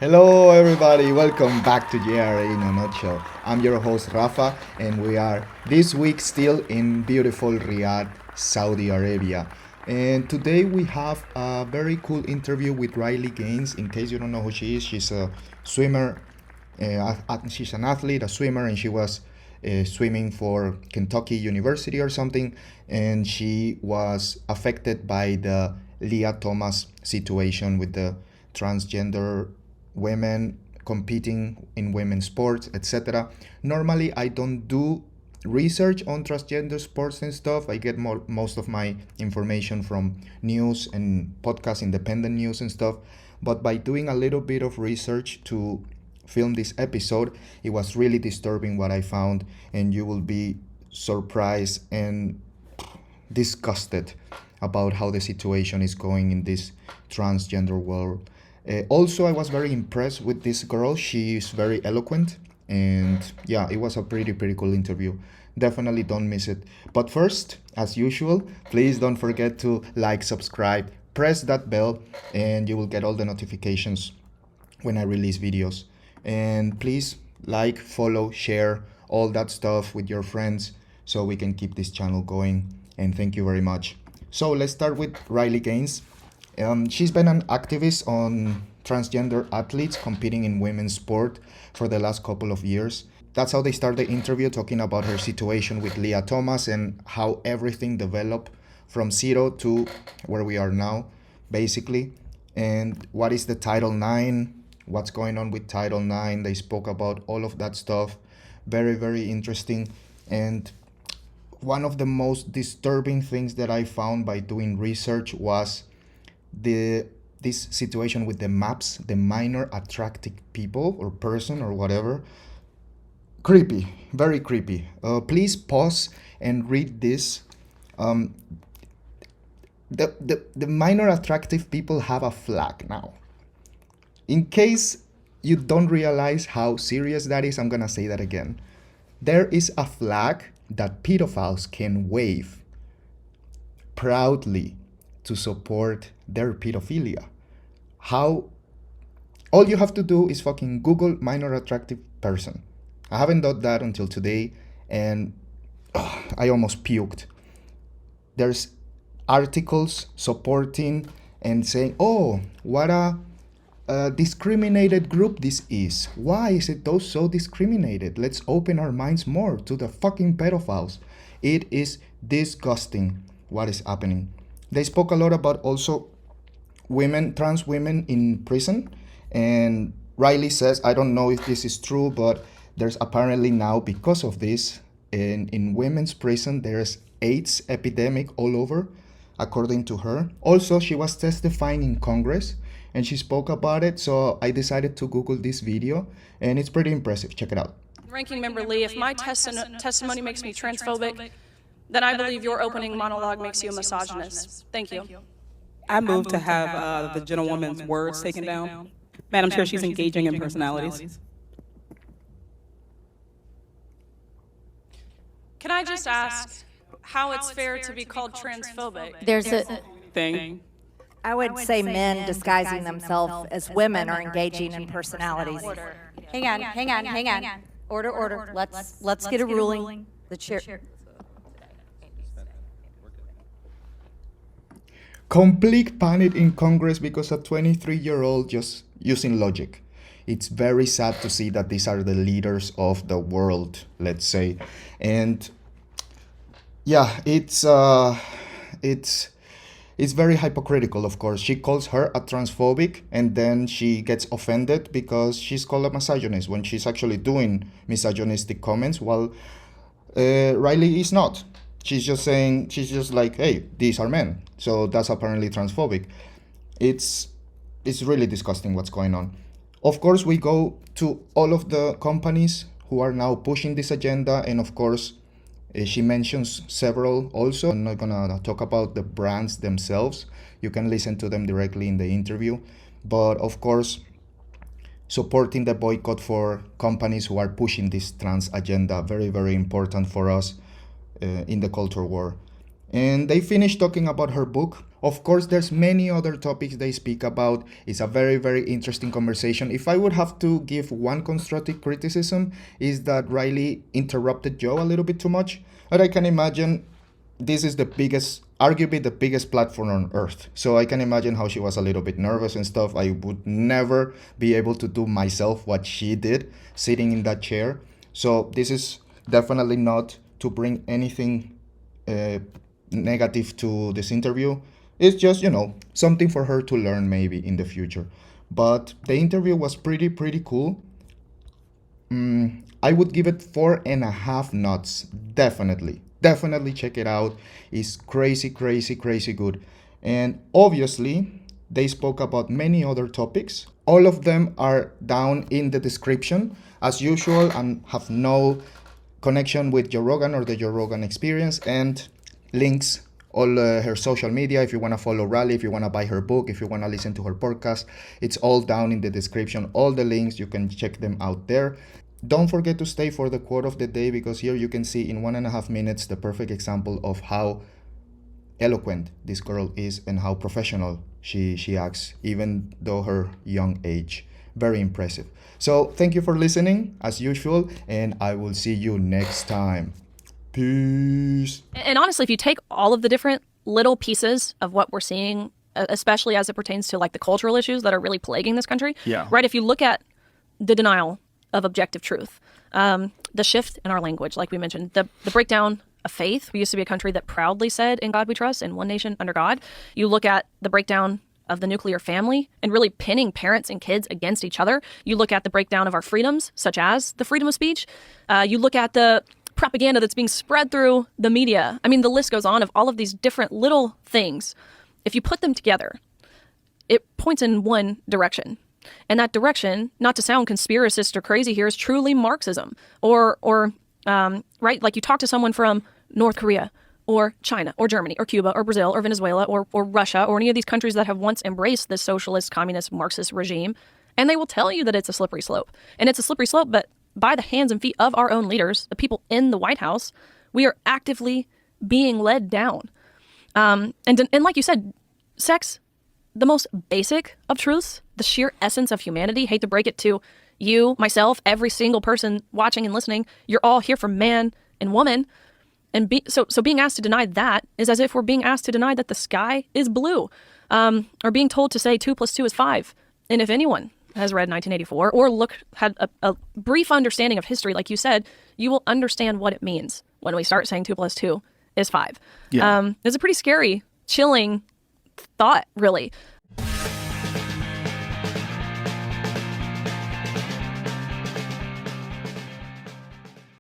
Hello, everybody. Welcome back to JRE in a nutshell. I'm your host Rafa, and we are this week still in beautiful Riyadh, Saudi Arabia. And today we have a very cool interview with Riley Gaines. In case you don't know who she is, she's a swimmer. She's an athlete, a swimmer, and she was swimming for Kentucky University or something. And she was affected by the Lia Thomas situation with the transgender women competing in women's sports, etc. Normally, I don't do research on transgender sports and stuff. I get most of my information from news and podcast, independent news and stuff. But by doing a little bit of research to film this episode, it was really disturbing what I found, and you will be surprised and disgusted about how the situation is going in this transgender world. Also, I was very impressed with this girl. She is very eloquent, and yeah, it was a pretty cool interview. Definitely don't miss it. But first, as usual, please don't forget to like, subscribe, press that bell, and you will get all the notifications when I release videos. And please like, follow, share all that stuff with your friends so we can keep this channel going. And thank you very much. So let's start with Riley Gaines. She's been an activist on transgender athletes competing in women's sport for the last couple of years. That's how they start the interview, talking about her situation with Lia Thomas and how everything developed from zero to where we are now, basically. And what is the Title IX? What's going on with Title IX? They spoke about all of that stuff. Very interesting. And one of the most disturbing things that I found by doing research was this situation with the MAPS, the minor attracted people or person or whatever. Creepy, very creepy. Please pause and read this. The minor attractive people have a flag now. In case you don't realize how serious that is, I'm gonna say that again. There is a flag that pedophiles can wave proudly to support their pedophilia. How? All you have to do is fucking Google minor attractive person. I haven't done that until today, and I almost puked. There's articles supporting and saying, oh, what a discriminated group this is. Why is it so discriminated? Let's open our minds more to the fucking pedophiles. It is disgusting what is happening. They spoke a lot about also trans women in prison. And Riley says, I don't know if this is true, but there's apparently now, because of this, in women's prison, there's AIDS epidemic all over, according to her. Also, she was testifying in Congress and she spoke about it. So I decided to Google this video, and it's pretty impressive. Check it out. Ranking Member Lee, if my testimony makes me transphobic, then I believe your opening monologue makes you a misogynist. Thank you. I move to have the gentlewoman's words taken down. Madam Chair, she's engaging in personalities. Can I just ask how it's fair to be called transphobic? There's a Thing. I would say men disguising themselves as women are engaging in personalities. Hang on. Order. Let's get a ruling. The chair. Complete panic in Congress because a 23-year-old just using logic. It's very sad to see that these are the leaders of the world, let's say. And yeah, it's very hypocritical, of course. She calls her a transphobic, and then she gets offended because she's called a misogynist when she's actually doing misogynistic comments, while Riley is not. She's just like, hey, these are men. So that's apparently transphobic. It's really disgusting what's going on. Of course, we go to all of the companies who are now pushing this agenda, and of course, she mentions several also. I'm not gonna talk about the brands themselves. You can listen to them directly in the interview. But of course, supporting the boycott for companies who are pushing this trans agenda, very important for us in the culture war. And they finished talking about her book. Of course, there's many other topics they speak about. It's a very, very interesting conversation. If I would have to give one constructive criticism, is that Riley interrupted Joe a little bit too much. But I can imagine this is the biggest, arguably the biggest platform on earth. So I can imagine how she was a little bit nervous and stuff. I would never be able to do myself what she did sitting in that chair. So this is definitely not to bring anything negative to this interview. It's just, something for her to learn maybe in the future. But the interview was pretty cool. I would give it 4.5 nuts. Definitely check it out. It's crazy good. And obviously, they spoke about many other topics. All of them are down in the description, as usual, and have no connection with Joe Rogan or the Joe Rogan experience, and links, all her social media, if you want to follow Riley, if you want to buy her book, if you want to listen to her podcast, it's all down in the description. All the links, you can check them out there. Don't forget to stay for the quote of the day, because here you can see in 1.5 minutes the perfect example of how eloquent this girl is and how professional she acts, even though her young age. Very impressive. So thank you for listening, as usual, and I will see you next time. Peace. And honestly, if you take all of the different little pieces of what we're seeing, especially as it pertains to like the cultural issues that are really plaguing this country, right? If you look at the denial of objective truth, the shift in our language, like we mentioned, the breakdown of faith. We used to be a country that proudly said, "In God we trust," and one nation under God. You look at the breakdown of the nuclear family and really pinning parents and kids against each other. You look at the breakdown of our freedoms, such as the freedom of speech. You look at the propaganda that's being spread through the media. I mean, the list goes on of all of these different little things. If you put them together, it points in one direction. And that direction, not to sound conspiracist or crazy here, is truly Marxism. Or right, like you talk to someone from North Korea or China or Germany or Cuba or Brazil or Venezuela or Russia or any of these countries that have once embraced this socialist, communist, Marxist regime, and they will tell you that it's a slippery slope. And it's a slippery slope, but by the hands and feet of our own leaders, the people in the White House, we are actively being led down. And like you said, sex, the most basic of truths, the sheer essence of humanity. Hate to break it to you, myself, every single person watching and listening. You're all here for man and woman. And so being asked to deny that is as if we're being asked to deny that the sky is blue, or being told to say 2 + 2 is 5. And if anyone has read 1984 or had a brief understanding of history, like you said, you will understand what it means when we start saying 2 + 2 is 5. Yeah. It's a pretty scary, chilling thought, really.